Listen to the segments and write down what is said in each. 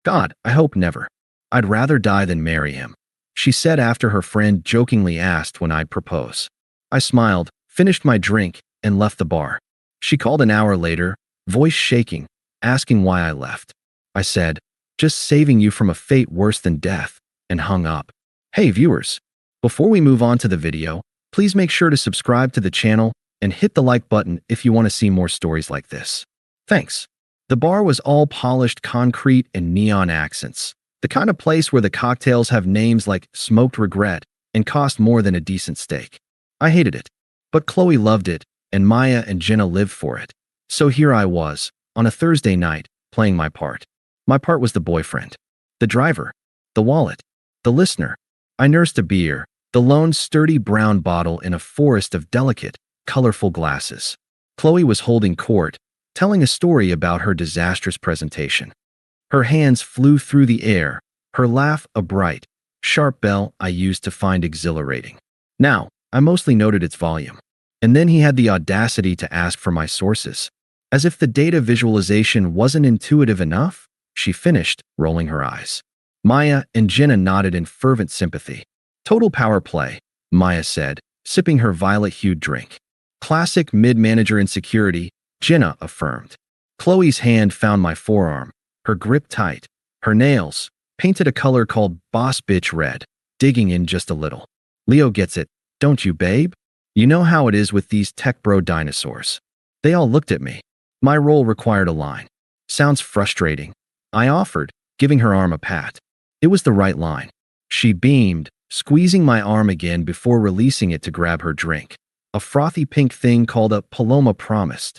God, I hope never. I'd rather die than marry him, she said after her friend jokingly asked when I'd propose. I smiled, finished my drink, and left the bar. She called an hour later, voice shaking, asking why I left. I said, just saving you from a fate worse than death, and hung up. Hey viewers, before we move on to the video, please make sure to subscribe to the channel and hit the like button if you want to see more stories like this. Thanks. The bar was all polished concrete and neon accents, the kind of place where the cocktails have names like Smoked Regret and cost more than a decent steak. I hated it, but Chloe loved it, and Maya and Jenna lived for it. So here I was, on a Thursday night, playing my part. My part was the boyfriend, the driver, the wallet, the listener. I nursed a beer, the lone sturdy brown bottle in a forest of delicate, colorful glasses. Chloe was holding court, telling a story about her disastrous presentation. Her hands flew through the air, her laugh a bright, sharp bell I used to find exhilarating. Now, I mostly noted its volume. And then he had the audacity to ask for my sources. As if the data visualization wasn't intuitive enough, she finished, rolling her eyes. Maya and Jenna nodded in fervent sympathy. Total power play, Maya said, sipping her violet-hued drink. Classic mid-manager insecurity, Jenna affirmed. Chloe's hand found my forearm, her grip tight, her nails, painted a color called Boss Bitch Red, digging in just a little. Leo gets it, don't you, babe? You know how it is with these tech bro dinosaurs. They all looked at me. My role required a line. Sounds frustrating, I offered, giving her arm a pat. It was the right line. She beamed, squeezing my arm again before releasing it to grab her drink. A frothy pink thing called a Paloma Promised.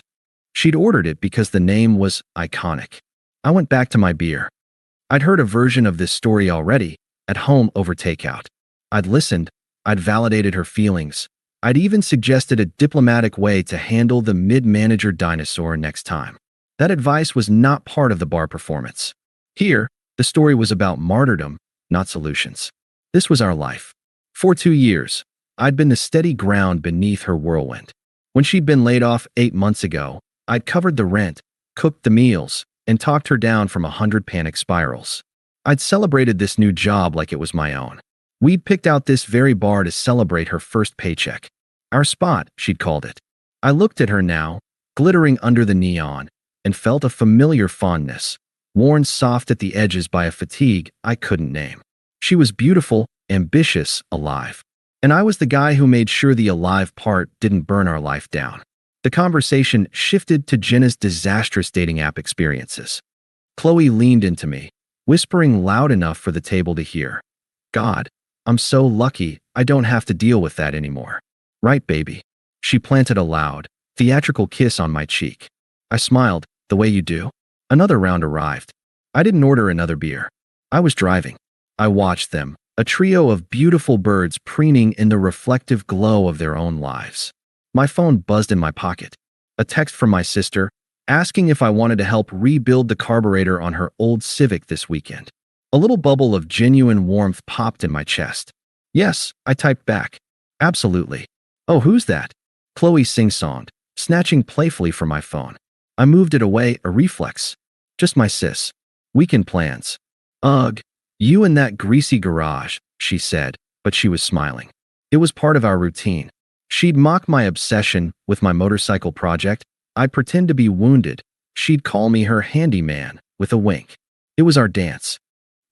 She'd ordered it because the name was iconic. I went back to my beer. I'd heard a version of this story already, at home over takeout. I'd listened, I'd validated her feelings. I'd even suggested a diplomatic way to handle the mid-manager dinosaur next time. That advice was not part of the bar performance. Here, the story was about martyrdom, not solutions. This was our life. For 2 years, I'd been the steady ground beneath her whirlwind. When she'd been laid off 8 months ago, I'd covered the rent, cooked the meals, and talked her down from 100 panic spirals. I'd celebrated this new job like it was my own. We'd picked out this very bar to celebrate her first paycheck. Our spot, she'd called it. I looked at her now, glittering under the neon, and felt a familiar fondness, worn soft at the edges by a fatigue I couldn't name. She was beautiful, ambitious, alive. And I was the guy who made sure the alive part didn't burn our life down. The conversation shifted to Jenna's disastrous dating app experiences. Chloe leaned into me, whispering loud enough for the table to hear. God, I'm so lucky I don't have to deal with that anymore. Right, baby? She planted a loud, theatrical kiss on my cheek. I smiled, the way you do. Another round arrived. I didn't order another beer. I was driving. I watched them, a trio of beautiful birds preening in the reflective glow of their own lives. My phone buzzed in my pocket. A text from my sister, asking if I wanted to help rebuild the carburetor on her old Civic this weekend. A little bubble of genuine warmth popped in my chest. Yes, I typed back. Absolutely. Oh, who's that? Chloe sing-songed, snatching playfully from my phone. I moved it away, a reflex. Just my sis. Weekend plans. Ugh, you and that greasy garage, she said, but she was smiling. It was part of our routine. She'd mock my obsession with my motorcycle project. I'd pretend to be wounded. She'd call me her handyman, with a wink. It was our dance.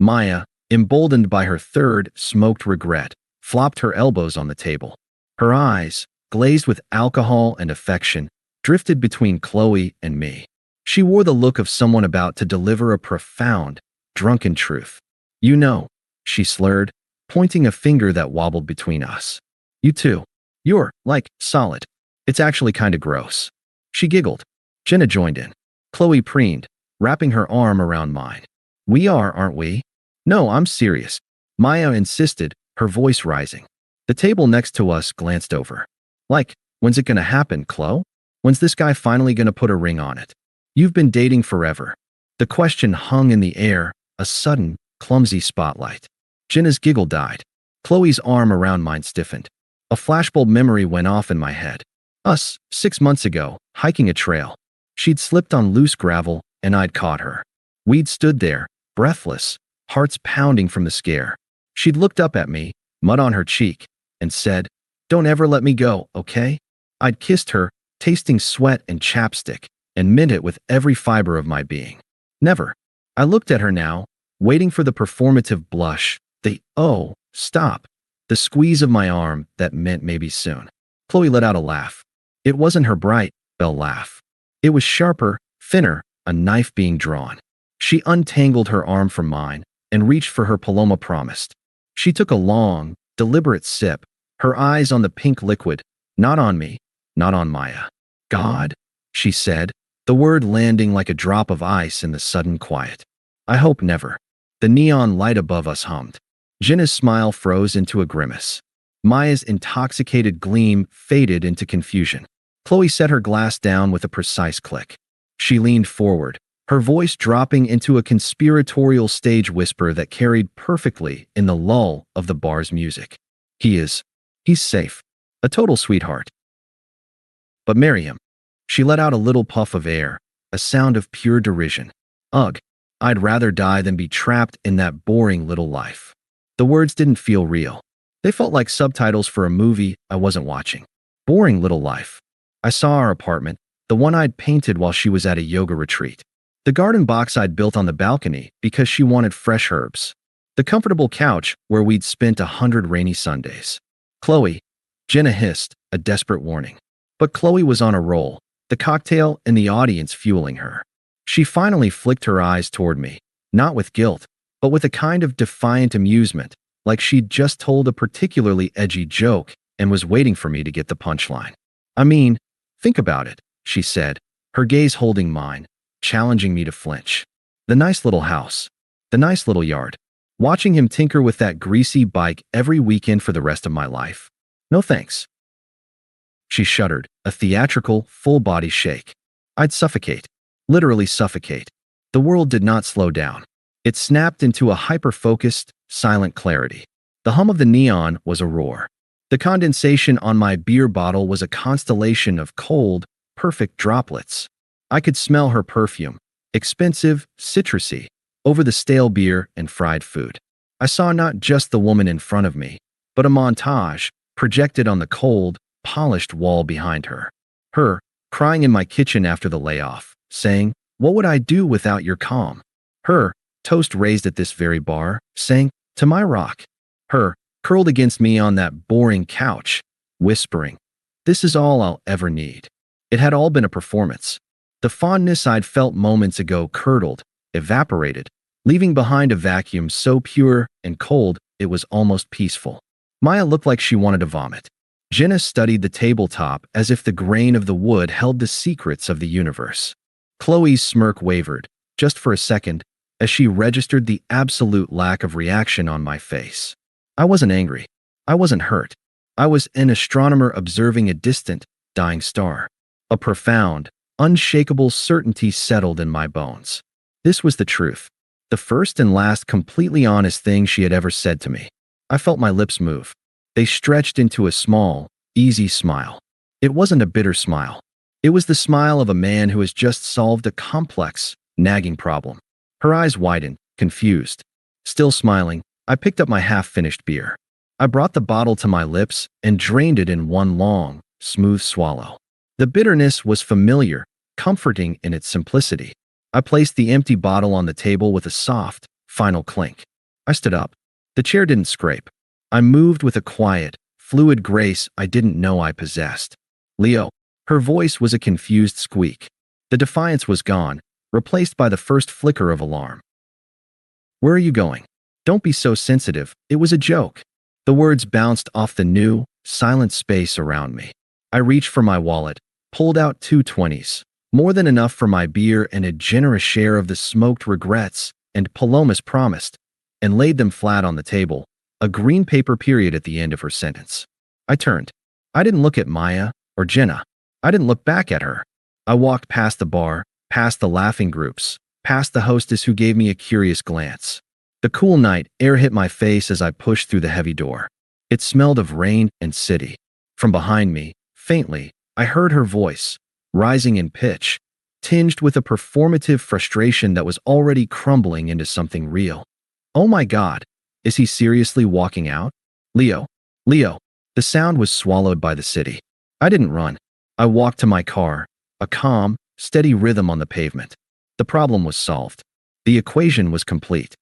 Maya, emboldened by her third smoked regret, flopped her elbows on the table. Her eyes, glazed with alcohol and affection, drifted between Chloe and me. She wore the look of someone about to deliver a profound, drunken truth. You know, she slurred, pointing a finger that wobbled between us. You too. You're, like, solid. It's actually kinda gross. She giggled. Jenna joined in. Chloe preened, wrapping her arm around mine. We are, aren't we? No, I'm serious. Maya insisted, her voice rising. The table next to us glanced over. Like, when's it gonna happen, Chloe? When's this guy finally gonna put a ring on it? You've been dating forever. The question hung in the air, a sudden, clumsy spotlight. Jenna's giggle died. Chloe's arm around mine stiffened. A flashbulb memory went off in my head. Us, 6 months ago, hiking a trail. She'd slipped on loose gravel, and I'd caught her. We'd stood there, breathless, hearts pounding from the scare. She'd looked up at me, mud on her cheek, and said, "Don't ever let me go, okay?" I'd kissed her, tasting sweat and chapstick, and meant it with every fiber of my being. Never. I looked at her now, waiting for the performative blush, the "oh, stop," the squeeze of my arm that meant maybe soon. Chloe let out a laugh. It wasn't her bright, bell laugh. It was sharper, thinner, a knife being drawn. She untangled her arm from mine and reached for her Paloma promised. She took a long, deliberate sip, her eyes on the pink liquid, not on me, not on Maya. "God," she said, the word landing like a drop of ice in the sudden quiet. "I hope never." The neon light above us hummed. Jenna's smile froze into a grimace. Maya's intoxicated gleam faded into confusion. Chloe set her glass down with a precise click. She leaned forward, her voice dropping into a conspiratorial stage whisper that carried perfectly in the lull of the bar's music. He's safe. A total sweetheart. But marry him." She let out a little puff of air, a sound of pure derision. "Ugh, I'd rather die than be trapped in that boring little life." The words didn't feel real. They felt like subtitles for a movie I wasn't watching. Boring little life. I saw our apartment, the one I'd painted while she was at a yoga retreat. The garden box I'd built on the balcony because she wanted fresh herbs. The comfortable couch where we'd spent 100 rainy Sundays. "Chloe," Jenna hissed, a desperate warning. But Chloe was on a roll, the cocktail and the audience fueling her. She finally flicked her eyes toward me, not with guilt, but with a kind of defiant amusement, like she'd just told a particularly edgy joke and was waiting for me to get the punchline. "I mean, think about it," she said, her gaze holding mine, challenging me to flinch. "The nice little house. The nice little yard. Watching him tinker with that greasy bike every weekend for the rest of my life. No thanks." She shuddered, a theatrical, full-body shake. I'd suffocate. Literally suffocate. The world did not slow down. It snapped into a hyper-focused, silent clarity. The hum of the neon was a roar. The condensation on my beer bottle was a constellation of cold, perfect droplets. I could smell her perfume, expensive, citrusy, over the stale beer and fried food. I saw not just the woman in front of me, but a montage projected on the cold, polished wall behind her. Her, crying in my kitchen after the layoff, saying, "What would I do without your calm?" Her, toast raised at this very bar, saying, "To my rock." Her, curled against me on that boring couch, whispering, "This is all I'll ever need." It had all been a performance. The fondness I'd felt moments ago curdled, evaporated, leaving behind a vacuum so pure and cold it was almost peaceful. Maya looked like she wanted to vomit. Jenna studied the tabletop as if the grain of the wood held the secrets of the universe. Chloe's smirk wavered, just for a second, as she registered the absolute lack of reaction on my face. I wasn't angry. I wasn't hurt. I was an astronomer observing a distant, dying star. A profound, unshakable certainty settled in my bones. This was the truth. The first and last completely honest thing she had ever said to me. I felt my lips move. They stretched into a small, easy smile. It wasn't a bitter smile. It was the smile of a man who has just solved a complex, nagging problem. Her eyes widened, confused. Still smiling, I picked up my half-finished beer. I brought the bottle to my lips and drained it in one long, smooth swallow. The bitterness was familiar, comforting in its simplicity. I placed the empty bottle on the table with a soft, final clink. I stood up. The chair didn't scrape. I moved with a quiet, fluid grace I didn't know I possessed. "Leo." Her voice was a confused squeak. The defiance was gone, replaced by the first flicker of alarm. "Where are you going?" "Don't be so sensitive, it was a joke." The words bounced off the new, silent space around me. I reached for my wallet, pulled out 2 20s, more than enough for my beer and a generous share of the smoked regrets and Palomas promised, and laid them flat on the table, a green paper period at the end of her sentence. I turned. I didn't look at Maya or Jenna. I didn't look back at her. I walked past the bar, past the laughing groups, past the hostess who gave me a curious glance. The cool night air hit my face as I pushed through the heavy door. It smelled of rain and city. From behind me, faintly, I heard her voice, rising in pitch. tinged with a performative frustration that was already crumbling into something real. Oh my God, is he seriously walking out? Leo, Leo. The sound was swallowed by the city. I didn't run. I walked to my car, a calm, steady rhythm on the pavement. The problem was solved. The equation was complete.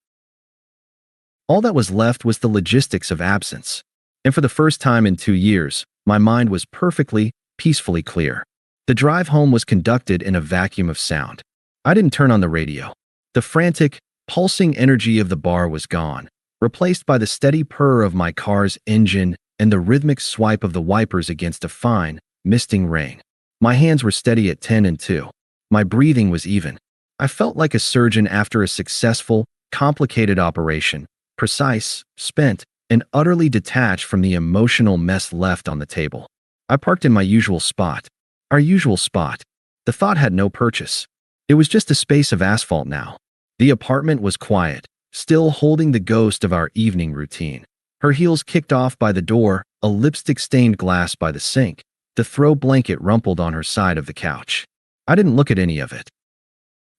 All that was left was the logistics of absence. And for the first time in 2 years, my mind was perfectly, peacefully clear. The drive home was conducted in a vacuum of sound. I didn't turn on the radio. The frantic, pulsing energy of the bar was gone, replaced by the steady purr of my car's engine and the rhythmic swipe of the wipers against a fine, misting rain. My hands were steady at 10 and 2. My breathing was even. I felt like a surgeon after a successful, complicated operation, precise, spent, and utterly detached from the emotional mess left on the table. I parked in my usual spot. Our usual spot. The thought had no purchase. It was just a space of asphalt now. The apartment was quiet, still holding the ghost of our evening routine. Her heels kicked off by the door, a lipstick-stained glass by the sink, the throw blanket rumpled on her side of the couch. I didn't look at any of it.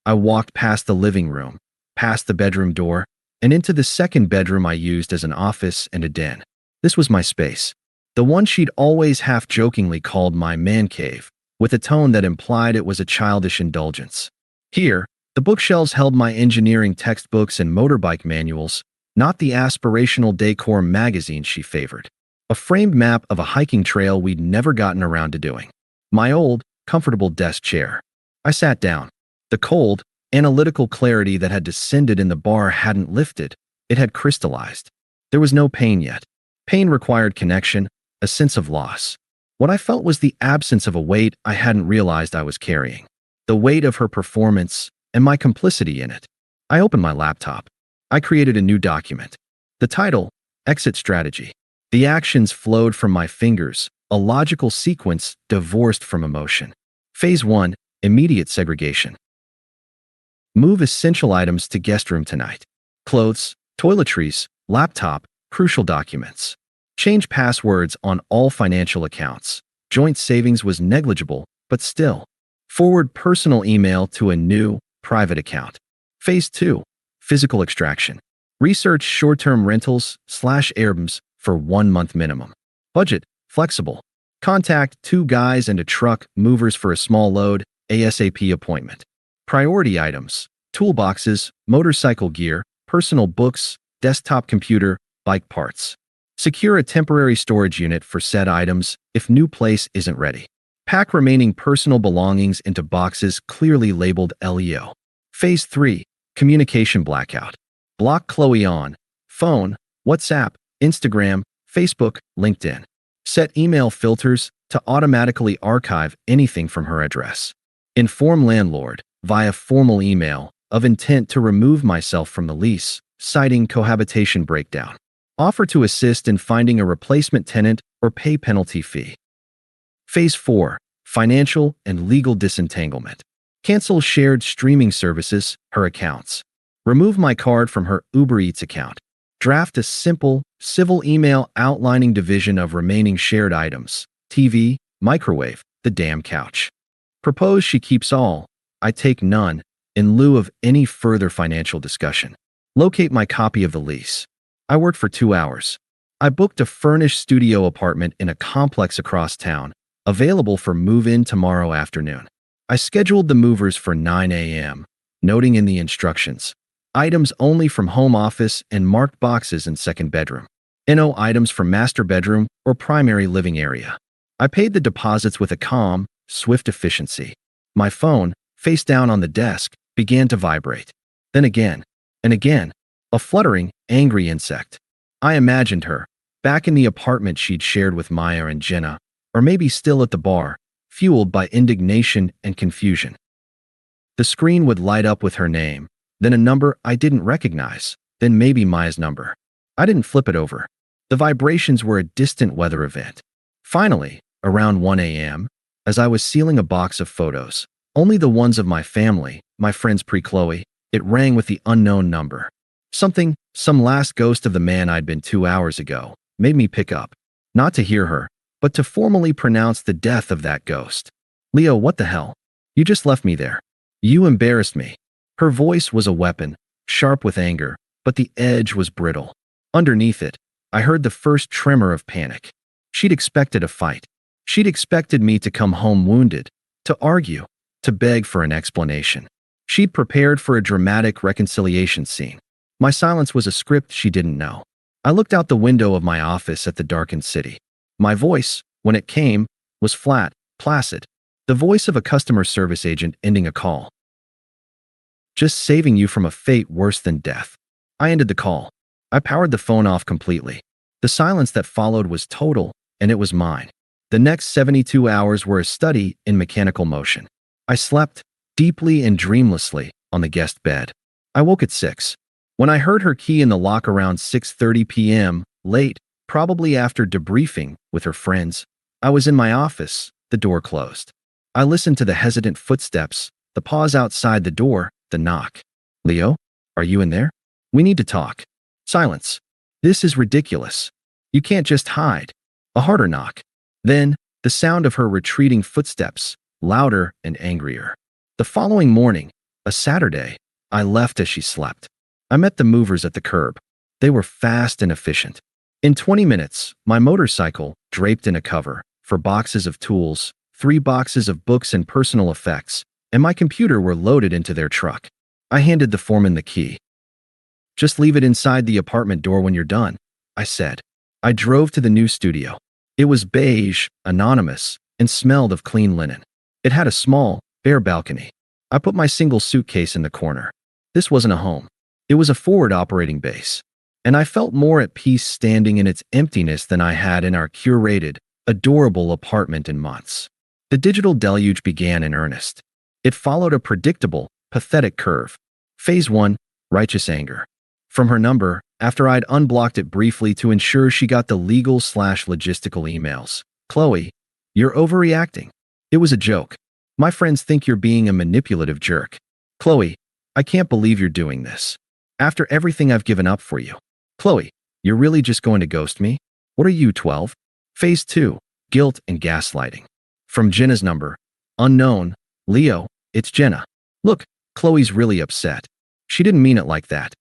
I walked past the living room, past the bedroom door, and into the second bedroom I used as an office and a den. This was my space, the one she'd always half-jokingly called my man cave, with a tone that implied it was a childish indulgence. Here, the bookshelves held my engineering textbooks and motorbike manuals, not the aspirational decor magazine she favored. A framed map of a hiking trail we'd never gotten around to doing. My old, comfortable desk chair. I sat down. The cold, analytical clarity that had descended in the bar hadn't lifted. It had crystallized. There was no pain yet. Pain required connection, a sense of loss. What I felt was the absence of a weight I hadn't realized I was carrying. The weight of her performance and my complicity in it. I opened my laptop. I created a new document. The title, Exit Strategy. The actions flowed from my fingers, a logical sequence divorced from emotion. Phase 1, immediate segregation. Move essential items to guest room tonight. Clothes, toiletries, laptop, crucial documents. Change passwords on all financial accounts. Joint savings was negligible, but still. Forward personal email to a new, private account. Phase 2, physical extraction. Research short-term rentals/Airbnbs for 1 month minimum. Budget, flexible. Contact 2 guys and a truck movers for a small load, ASAP appointment. Priority items, toolboxes, motorcycle gear, personal books, desktop computer, bike parts. Secure a temporary storage unit for said items if new place isn't ready. Pack remaining personal belongings into boxes clearly labeled LEO. Phase 3, communication blackout. Block Chloe on phone, WhatsApp, Instagram, Facebook, LinkedIn. Set email filters to automatically archive anything from her address. Inform landlord, via formal email, of intent to remove myself from the lease, citing cohabitation breakdown. Offer to assist in finding a replacement tenant or pay penalty fee. Phase 4, financial and legal disentanglement. Cancel shared streaming services, her accounts. Remove my card from her Uber Eats account. Draft a simple, civil email outlining division of remaining shared items. TV, microwave, the damn couch. Propose she keeps all, I take none, in lieu of any further financial discussion. Locate my copy of the lease. I worked for 2 hours. I booked a furnished studio apartment in a complex across town, available for move-in tomorrow afternoon. I scheduled the movers for 9 a.m., noting in the instructions, items only from home office and marked boxes in second bedroom. No items from master bedroom or primary living area. I paid the deposits with a calm, swift efficiency. My phone, face down on the desk, began to vibrate. Then again, and again, a fluttering, angry insect. I imagined her, back in the apartment she'd shared with Maya and Jenna, or maybe still at the bar, fueled by indignation and confusion. The screen would light up with her name, then a number I didn't recognize, then maybe Maya's number. I didn't flip it over. The vibrations were a distant weather event. Finally, around 1 a.m., as I was sealing a box of photos, only the ones of my family, my friends pre-Chloe, it rang with the unknown number. Some last ghost of the man I'd been 2 hours ago, made me pick up, not to hear her, but to formally pronounce the death of that ghost. Leo, what the hell? You just left me there. You embarrassed me. Her voice was a weapon, sharp with anger, but the edge was brittle. Underneath it, I heard the first tremor of panic. She'd expected a fight. She'd expected me to come home wounded, to argue, to beg for an explanation. She'd prepared for a dramatic reconciliation scene. My silence was a script she didn't know. I looked out the window of my office at the darkened city. My voice, when it came, was flat, placid, the voice of a customer service agent ending a call. Just saving you from a fate worse than death. I ended the call. I powered the phone off completely. The silence that followed was total, and it was mine. The next 72 hours were a study in mechanical motion. I slept, deeply and dreamlessly, on the guest bed. I woke at 6. When I heard her key in the lock around 6:30 p.m., late, probably after debriefing with her friends, I was in my office, the door closed. I listened to the hesitant footsteps, the pause outside the door, the knock. Leo, are you in there? We need to talk. Silence. This is ridiculous. You can't just hide. A harder knock. Then, the sound of her retreating footsteps, louder and angrier. The following morning, a Saturday, I left as she slept. I met the movers at the curb. They were fast and efficient. In 20 minutes, my motorcycle, draped in a cover, for boxes of tools, 3 boxes of books and personal effects, and my computer were loaded into their truck. I handed the foreman the key. Just leave it inside the apartment door when you're done, I said. I drove to the new studio. It was beige, anonymous, and smelled of clean linen. It had a small, bare balcony. I put my single suitcase in the corner. This wasn't a home. It was a forward operating base. And I felt more at peace standing in its emptiness than I had in our curated, adorable apartment in months. The digital deluge began in earnest. It followed a predictable, pathetic curve. Phase 1, righteous anger. From her number, after I'd unblocked it briefly to ensure she got the legal/logistical emails. Chloe, you're overreacting. It was a joke. My friends think you're being a manipulative jerk. Chloe, I can't believe you're doing this. After everything I've given up for you. Chloe, you're really just going to ghost me? What are you, 12? Phase 2, guilt and gaslighting. From Jenna's number, unknown, Leo, it's Jenna. Look, Chloe's really upset. She didn't mean it like that.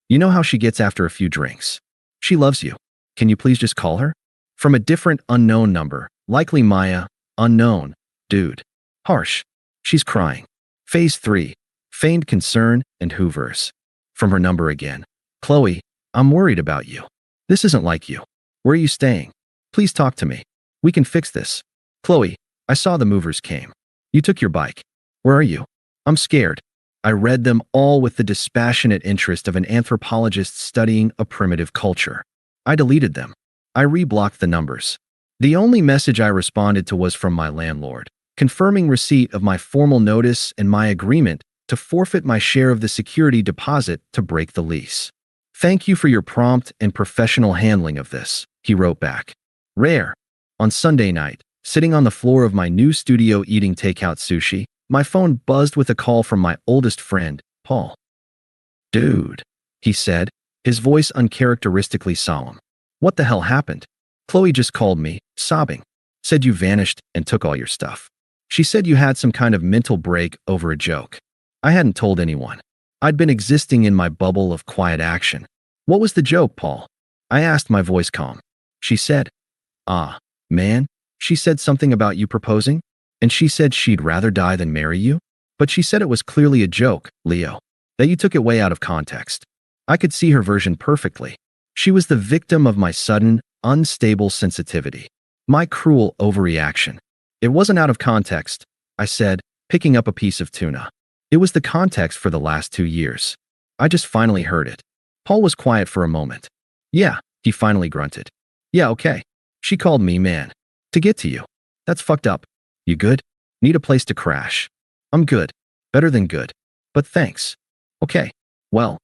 You know how she gets after a few drinks. She loves you. Can you please just call her? From a different unknown number, likely Maya, unknown, dude. Harsh. She's crying. Phase 3, feigned concern and hoovers. From her number again. Chloe, I'm worried about you. This isn't like you. Where are you staying? Please talk to me. We can fix this. Chloe, I saw the movers came. You took your bike. Where are you? I'm scared. I read them all with the dispassionate interest of an anthropologist studying a primitive culture. I deleted them. I reblocked the numbers. The only message I responded to was from my landlord, confirming receipt of my formal notice and my agreement to forfeit my share of the security deposit to break the lease. Thank you for your prompt and professional handling of this, he wrote back. Rare. On Sunday night, sitting on the floor of my new studio eating takeout sushi, my phone buzzed with a call from my oldest friend, Paul. Dude, he said, his voice uncharacteristically solemn. What the hell happened? Chloe just called me, sobbing. Said you vanished and took all your stuff. She said you had some kind of mental break over a joke. I hadn't told anyone. I'd been existing in my bubble of quiet action. What was the joke, Paul? I asked, my voice calm. She said, man, she said something about you proposing, and she said she'd rather die than marry you, but she said it was clearly a joke, Leo, that you took it way out of context. I could see her version perfectly. She was the victim of my sudden, unstable sensitivity, my cruel overreaction. It wasn't out of context, I said, picking up a piece of tuna. It was the context for the last 2 years. I just finally heard it. Paul was quiet for a moment. Yeah, he finally grunted. Yeah, okay. She called me, man. To get to you. That's fucked up. You good? Need a place to crash. I'm good. Better than good. But thanks. Okay. Well.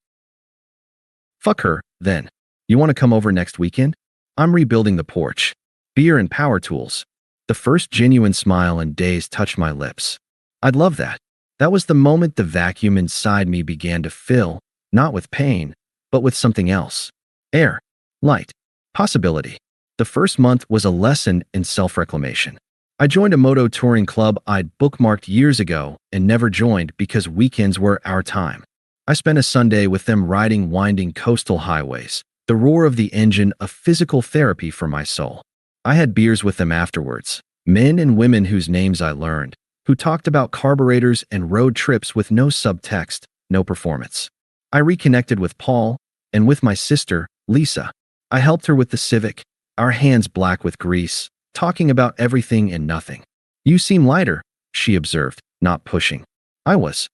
Fuck her, then. You want to come over next weekend? I'm rebuilding the porch. Beer and power tools. The first genuine smile in days touched my lips. I'd love that. That was the moment the vacuum inside me began to fill, not with pain, but with something else. Air. Light. Possibility. The first month was a lesson in self-reclamation. I joined a moto touring club I'd bookmarked years ago and never joined because weekends were our time. I spent a Sunday with them riding winding coastal highways, the roar of the engine a physical therapy for my soul. I had beers with them afterwards, men and women whose names I learned, who talked about carburetors and road trips with no subtext, no performance. I reconnected with Paul and with my sister, Lisa. I helped her with the Civic, our hands black with grease, talking about everything and nothing. "You seem lighter," she observed, not pushing. I was.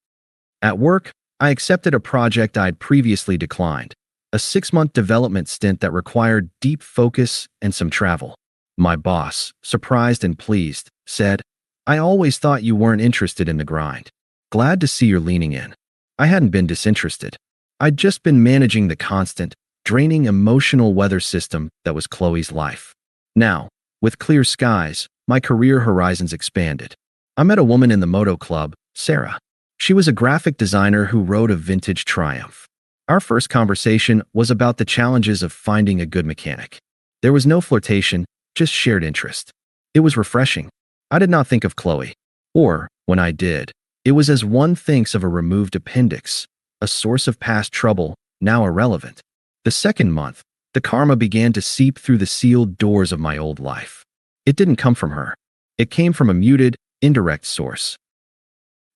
At work, I accepted a project I'd previously declined, a 6-month development stint that required deep focus and some travel. My boss, surprised and pleased, said, "I always thought you weren't interested in the grind. Glad to see you're leaning in." I hadn't been disinterested. I'd just been managing the constant, draining emotional weather system that was Chloe's life. Now, with clear skies, my career horizons expanded. I met a woman in the moto club, Sarah. She was a graphic designer who rode a vintage Triumph. Our first conversation was about the challenges of finding a good mechanic. There was no flirtation, just shared interest. It was refreshing. I did not think of Chloe. Or, when I did, it was as one thinks of a removed appendix, a source of past trouble, now irrelevant. The second month, the karma began to seep through the sealed doors of my old life. It didn't come from her. It came from a muted, indirect source.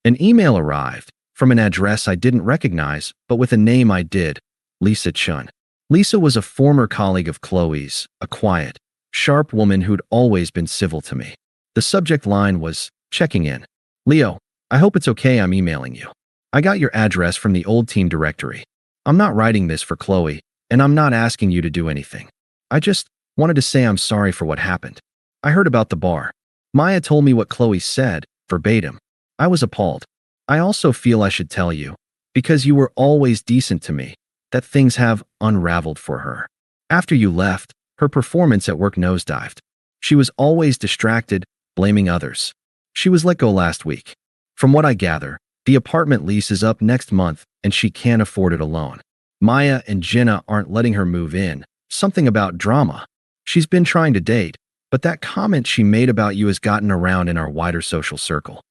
An email arrived, from an address I didn't recognize, but with a name I did, Lisa Chun. Lisa was a former colleague of Chloe's, a quiet, sharp woman who'd always been civil to me. The subject line was, "Checking in. Leo, I hope it's okay I'm emailing you. I got your address from the old team directory. I'm not writing this for Chloe, and I'm not asking you to do anything. I just wanted to say I'm sorry for what happened. I heard about the bar. Maya told me what Chloe said, verbatim. I was appalled. I also feel I should tell you, because you were always decent to me, that things have unraveled for her. After you left, her performance at work nosedived. She was always distracted, blaming others. She was let go last week. From what I gather, the apartment lease is up next month and she can't afford it alone. Maya and Jenna aren't letting her move in, something about drama. She's been trying to date, but that comment she made about you has gotten around in our wider social circle.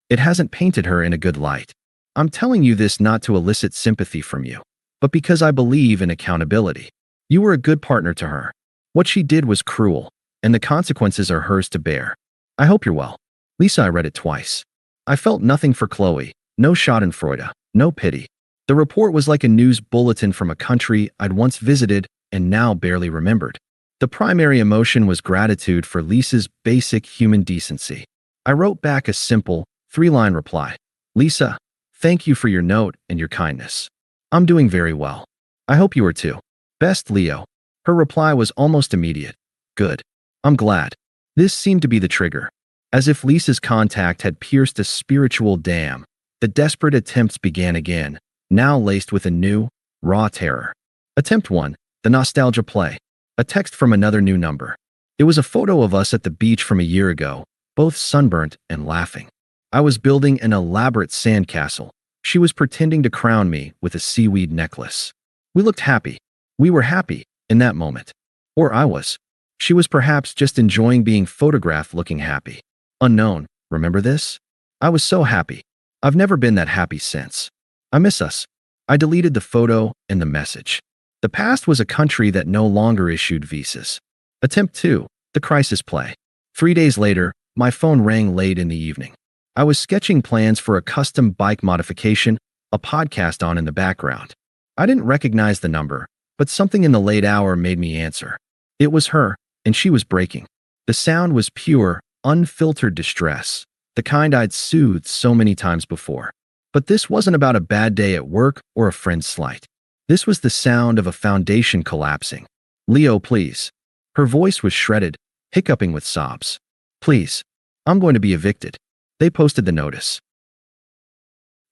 It hasn't painted her in a good light. I'm telling you this not to elicit sympathy from you, but because I believe in accountability. You were a good partner to her. What she did was cruel, and the consequences are hers to bear. I hope you're well. Lisa. I read it twice. I felt nothing for Chloe, no schadenfreude, no pity. The report was like a news bulletin from a country I'd once visited and now barely remembered. The primary emotion was gratitude for Lisa's basic human decency. I wrote back a simple, 3-line reply. "Lisa, thank you for your note and your kindness. I'm doing very well. I hope you are too. Best, Leo." Her reply was almost immediate. "Good. I'm glad." This seemed to be the trigger. As if Lisa's contact had pierced a spiritual dam, the desperate attempts began again, now laced with a new, raw terror. Attempt 1, the nostalgia play. A text from another new number. It was a photo of us at the beach from a year ago, both sunburnt and laughing. I was building an elaborate sandcastle. She was pretending to crown me with a seaweed necklace. We looked happy. We were happy in that moment. Or I was. She was perhaps just enjoying being photographed looking happy. Unknown, remember this? I was so happy. I've never been that happy since. I miss us. I deleted the photo and the message. The past was a country that no longer issued visas. Attempt 2, the crisis play. 3 days later, my phone rang late in the evening. I was sketching plans for a custom bike modification, a podcast on in the background. I didn't recognize the number, but something in the late hour made me answer. It was her, and she was breaking. The sound was pure, unfiltered distress, the kind I'd soothed so many times before. But this wasn't about a bad day at work or a friend's slight. This was the sound of a foundation collapsing. "Leo, please." Her voice was shredded, hiccuping with sobs. "Please. I'm going to be evicted." They posted the notice.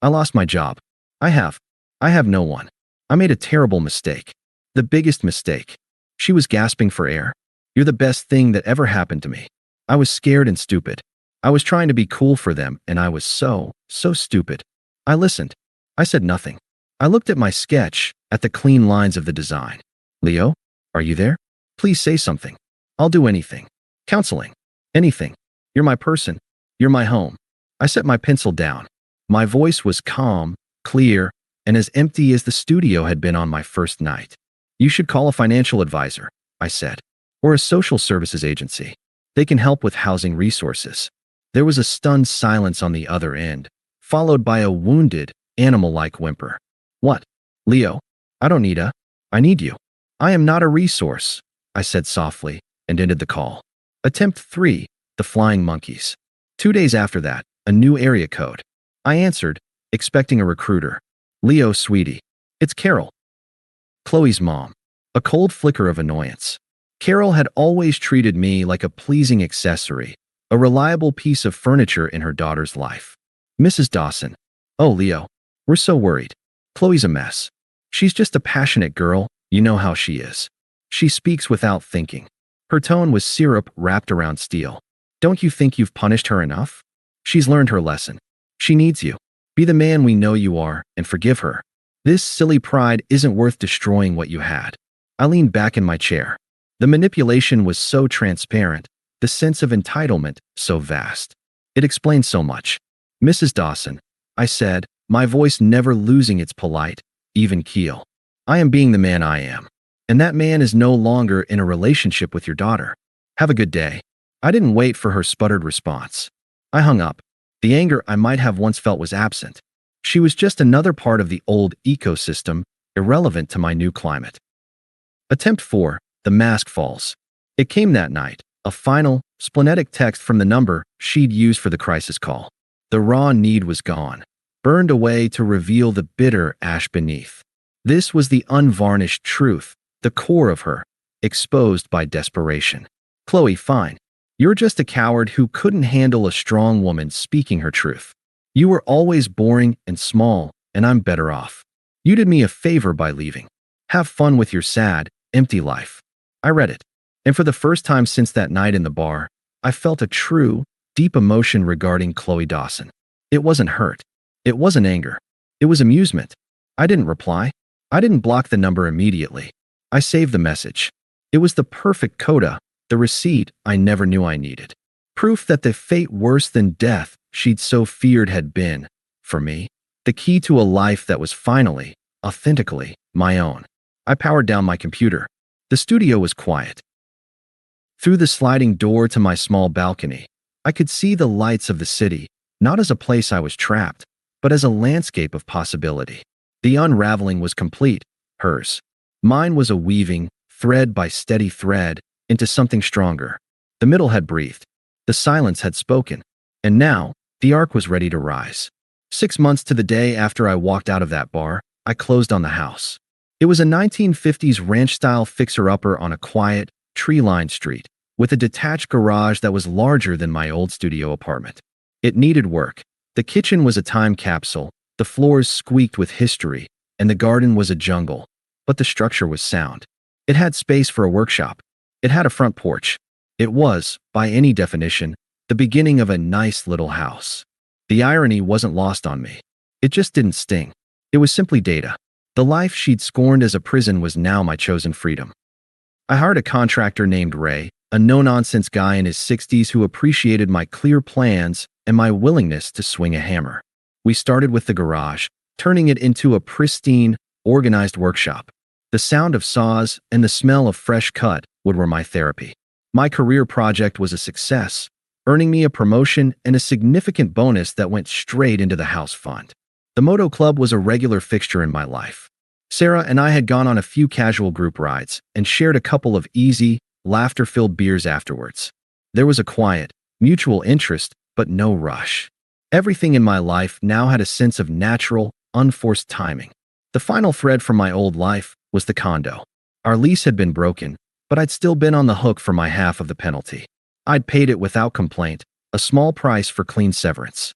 "I lost my job. I have no one. I made a terrible mistake. The biggest mistake." She was gasping for air. "You're the best thing that ever happened to me." I was scared and stupid. I was trying to be cool for them, and I was so stupid. I listened. I said nothing. I looked at my sketch, at the clean lines of the design. "Leo, are you there? Please say something. I'll do anything. Counseling. Anything. You're my person. You're my home. I set my pencil down. My voice was calm, clear, and as empty as the studio had been on my first night. You should call a financial advisor, I said, or a social services agency. They can help with housing resources. There was a stunned silence on the other end, followed by a wounded, animal-like whimper. What? Leo, I don't need I need you. I am not a resource, I said softly, and ended the call. Attempt 3, the flying monkeys. 2 days after that, a new area code. I answered, expecting a recruiter. Leo, sweetie. It's Carol. Chloe's mom. A cold flicker of annoyance. Carol had always treated me like a pleasing accessory, a reliable piece of furniture in her daughter's life. Mrs. Dawson. Oh, Leo. We're so worried. Chloe's a mess. She's just a passionate girl, you know how she is. She speaks without thinking. Her tone was syrup wrapped around steel. Don't you think you've punished her enough? She's learned her lesson. She needs you. Be the man we know you are and forgive her. This silly pride isn't worth destroying what you had. I leaned back in my chair. The manipulation was so transparent, the sense of entitlement so vast. It explained so much. Mrs. Dawson, I said, my voice never losing its polite, even keel. I am being the man I am. And that man is no longer in a relationship with your daughter. Have a good day. I didn't wait for her sputtered response. I hung up. The anger I might have once felt was absent. She was just another part of the old ecosystem, irrelevant to my new climate. Attempt 4, the mask falls. It came that night, a final, splenetic text from the number she'd used for the crisis call. The raw need was gone, burned away to reveal the bitter ash beneath. This was the unvarnished truth, the core of her, exposed by desperation. Chloe, fine. You're just a coward who couldn't handle a strong woman speaking her truth. You were always boring and small, and I'm better off. You did me a favor by leaving. Have fun with your sad, empty life. I read it, and for the first time since that night in the bar, I felt a true, deep emotion regarding Chloe Dawson. It wasn't hurt. It wasn't anger. It was amusement. I didn't reply. I didn't block the number immediately. I saved the message. It was the perfect coda, the receipt I never knew I needed. Proof that the fate worse than death she'd so feared had been, for me, the key to a life that was finally, authentically, my own. I powered down my computer. The studio was quiet. Through the sliding door to my small balcony, I could see the lights of the city, not as a place I was trapped, but as a landscape of possibility. The unraveling was complete, hers. Mine was a weaving, thread by steady thread, into something stronger. The middle had breathed. The silence had spoken. And now, the arc was ready to rise. 6 months to the day after I walked out of that bar, I closed on the house. It was a 1950s ranch-style fixer-upper on a quiet, tree-lined street, with a detached garage that was larger than my old studio apartment. It needed work. The kitchen was a time capsule, the floors squeaked with history, and the garden was a jungle. But the structure was sound. It had space for a workshop. It had a front porch. It was, by any definition, the beginning of a nice little house. The irony wasn't lost on me. It just didn't sting. It was simply data. The life she'd scorned as a prison was now my chosen freedom. I hired a contractor named Ray, a no-nonsense guy in his 60s who appreciated my clear plans and my willingness to swing a hammer. We started with the garage, turning it into a pristine, organized workshop. The sound of saws and the smell of fresh cut wood were my therapy. My career project was a success, earning me a promotion and a significant bonus that went straight into the house fund. The Moto Club was a regular fixture in my life. Sarah and I had gone on a few casual group rides and shared a couple of easy, laughter-filled beers afterwards. There was a quiet, mutual interest, but no rush. Everything in my life now had a sense of natural, unforced timing. The final thread from my old life was the condo. Our lease had been broken, but I'd still been on the hook for my half of the penalty. I'd paid it without complaint, a small price for clean severance.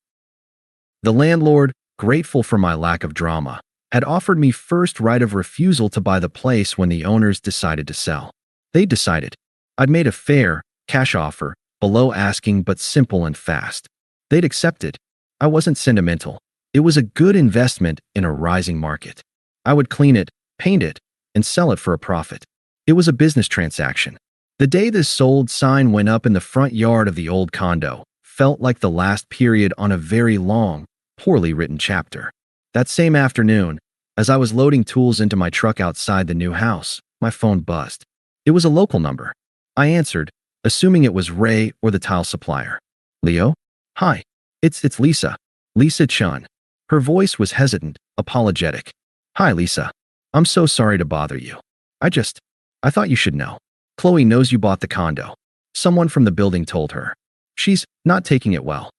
The landlord, grateful for my lack of drama, had offered me first right of refusal to buy the place when the owners decided to sell. They decided. I'd made a fair, cash offer, below asking but simple and fast. They'd accepted. I wasn't sentimental. It was a good investment in a rising market. I would clean it, paint it, and sell it for a profit. It was a business transaction. The day this sold sign went up in the front yard of the old condo, felt like the last period on a very long, poorly written chapter. That same afternoon, as I was loading tools into my truck outside the new house, my phone buzzed. It was a local number. I answered, assuming it was Ray or the tile supplier. Leo? Hi. It's Lisa. Lisa Chun. Her voice was hesitant, apologetic. Hi, Lisa. I'm so sorry to bother you. I thought you should know. Chloe knows you bought the condo. Someone from the building told her. She's not taking it well.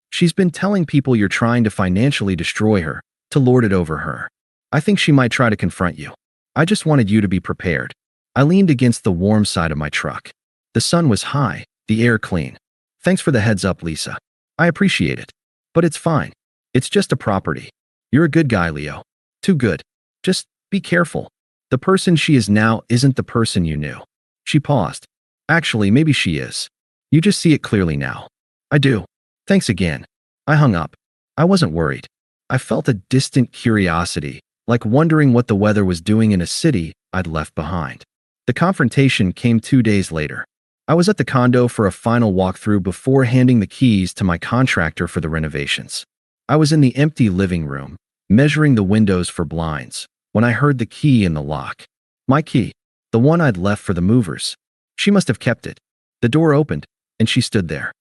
She's been telling people you're trying to financially destroy her, to lord it over her. I think she might try to confront you. I just wanted you to be prepared. I leaned against the warm side of my truck. The sun was high, the air clean. Thanks for the heads up, Lisa. I appreciate it. But it's fine. It's just a property. You're a good guy, Leo. Too good. Just be careful. The person she is now isn't the person you knew. She paused. Actually, maybe she is. You just see it clearly now. I do. Thanks again. I hung up. I wasn't worried. I felt a distant curiosity, like wondering what the weather was doing in a city I'd left behind. The confrontation came 2 days later. I was at the condo for a final walkthrough before handing the keys to my contractor for the renovations. I was in the empty living room, measuring the windows for blinds, when I heard the key in the lock. My key, the one I'd left for the movers. She must have kept it. The door opened, and she stood there.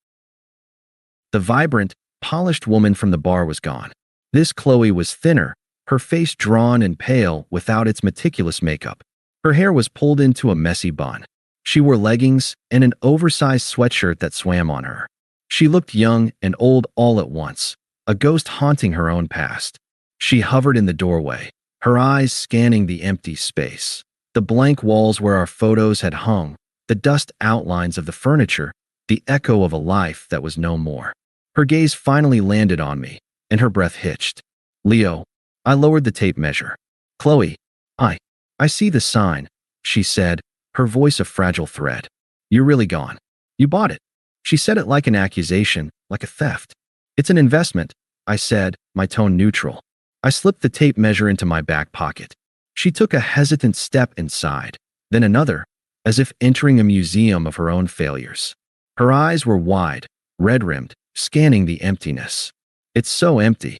The vibrant, polished woman from the bar was gone. This Chloe was thinner, her face drawn and pale without its meticulous makeup. Her hair was pulled into a messy bun. She wore leggings and an oversized sweatshirt that swam on her. She looked young and old all at once, a ghost haunting her own past. She hovered in the doorway, her eyes scanning the empty space. The blank walls where our photos had hung, the dust outlines of the furniture, the echo of a life that was no more. Her gaze finally landed on me, and her breath hitched. Leo, I lowered the tape measure. Chloe, I see the sign, she said, her voice a fragile thread. You're really gone. You bought it. She said it like an accusation, like a theft. It's an investment, I said, my tone neutral. I slipped the tape measure into my back pocket. She took a hesitant step inside, then another, as if entering a museum of her own failures. Her eyes were wide, red-rimmed, scanning the emptiness. It's so empty.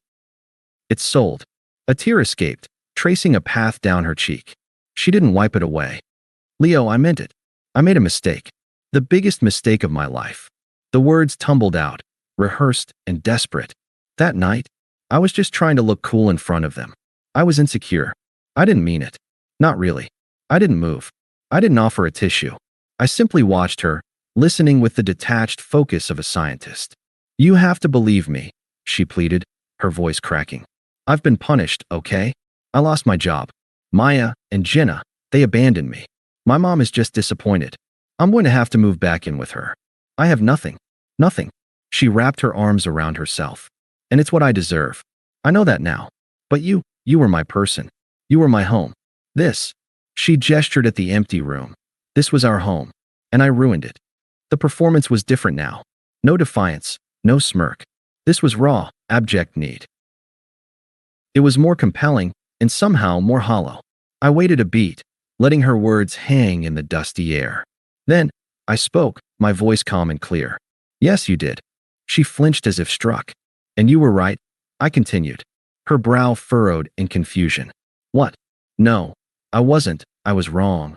It's sold. A tear escaped, tracing a path down her cheek. She didn't wipe it away. Leo, I meant it. I made a mistake. The biggest mistake of my life. The words tumbled out, rehearsed and desperate. That night, I was just trying to look cool in front of them. I was insecure. I didn't mean it. Not really. I didn't move. I didn't offer a tissue. I simply watched her, listening with the detached focus of a scientist. You have to believe me, she pleaded, her voice cracking. I've been punished, okay? I lost my job. Maya and Jenna, they abandoned me. My mom is just disappointed. I'm going to have to move back in with her. I have nothing. Nothing. She wrapped her arms around herself. And it's what I deserve. I know that now. But you were my person. You were my home. She gestured at the empty room. This was our home. And I ruined it. The performance was different now. No defiance, no smirk. This was raw, abject need. It was more compelling, and somehow more hollow. I waited a beat, letting her words hang in the dusty air. Then, I spoke, my voice calm and clear. Yes, you did. She flinched as if struck. And you were right, I continued. Her brow furrowed in confusion. What? No, I wasn't. I was wrong.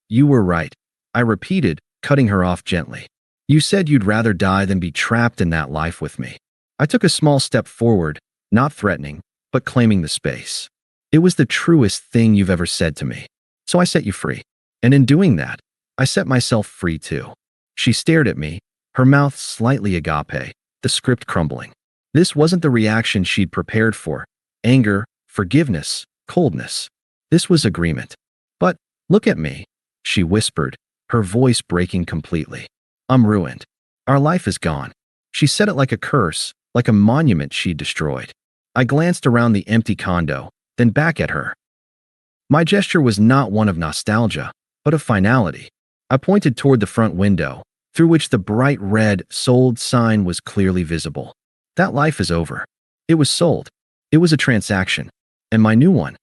You were right. I repeated, cutting her off gently. You said you'd rather die than be trapped in that life with me. I took a small step forward, not threatening, but claiming the space. It was the truest thing you've ever said to me. So I set you free. And in doing that, I set myself free too. She stared at me, her mouth slightly agape, the script crumbling. This wasn't the reaction she'd prepared for. Anger, forgiveness, coldness. This was agreement. But, look at me, she whispered, her voice breaking completely. I'm ruined. Our life is gone. She said it like a curse, like a monument she'd destroyed. I glanced around the empty condo, then back at her. My gesture was not one of nostalgia, but of finality. I pointed toward the front window, through which the bright red "sold" sign was clearly visible. That life is over. It was sold. It was a transaction. And my new one.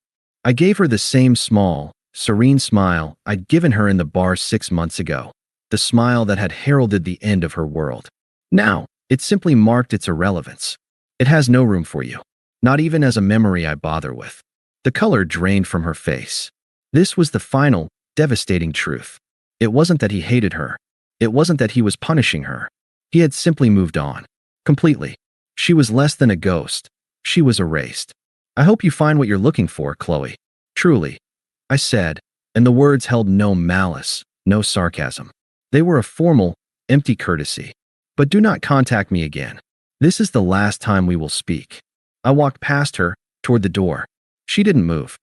I gave her the same small, serene smile I'd given her in the bar 6 months ago. The smile that had heralded the end of her world. Now, it simply marked its irrelevance. It has no room for you. Not even as a memory I bother with. The color drained from her face. This was the final, devastating truth. It wasn't that he hated her. It wasn't that he was punishing her. He had simply moved on. Completely. She was less than a ghost. She was erased. I hope you find what you're looking for, Chloe. Truly. I said, and the words held no malice, no sarcasm. They were a formal, empty courtesy. But do not contact me again. This is the last time we will speak. I walked past her, toward the door. She didn't move.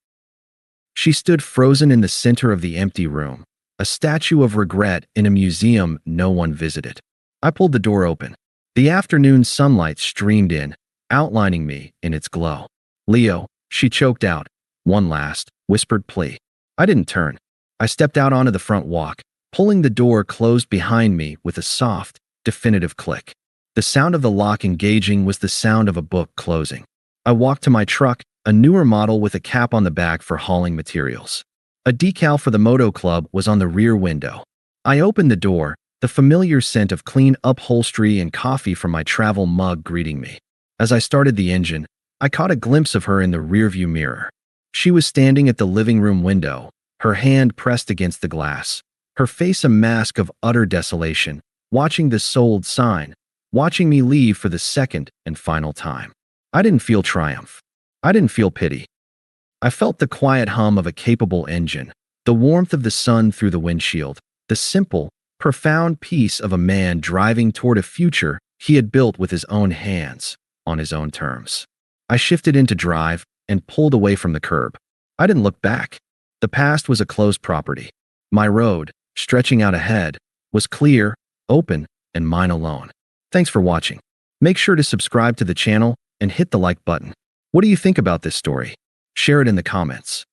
She stood frozen in the center of the empty room, a statue of regret in a museum no one visited. I pulled the door open. The afternoon sunlight streamed in, outlining me in its glow. Leo, she choked out, one last, whispered plea. I didn't turn. I stepped out onto the front walk, pulling the door closed behind me with a soft, definitive click. The sound of the lock engaging was the sound of a book closing. I walked to my truck, a newer model with a cap on the back for hauling materials. A decal for the Moto Club was on the rear window. I opened the door, the familiar scent of clean upholstery and coffee from my travel mug greeting me. As I started the engine, I caught a glimpse of her in the rearview mirror. She was standing at the living room window, her hand pressed against the glass, her face a mask of utter desolation, watching the sold sign, watching me leave for the second and final time. I didn't feel triumph. I didn't feel pity. I felt the quiet hum of a capable engine, the warmth of the sun through the windshield, the simple, profound peace of a man driving toward a future he had built with his own hands, on his own terms. I shifted into drive and pulled away from the curb. I didn't look back. The past was a closed property. My road, stretching out ahead, was clear, open, and mine alone. Thanks for watching. Make sure to subscribe to the channel and hit the like button. What do you think about this story? Share it in the comments.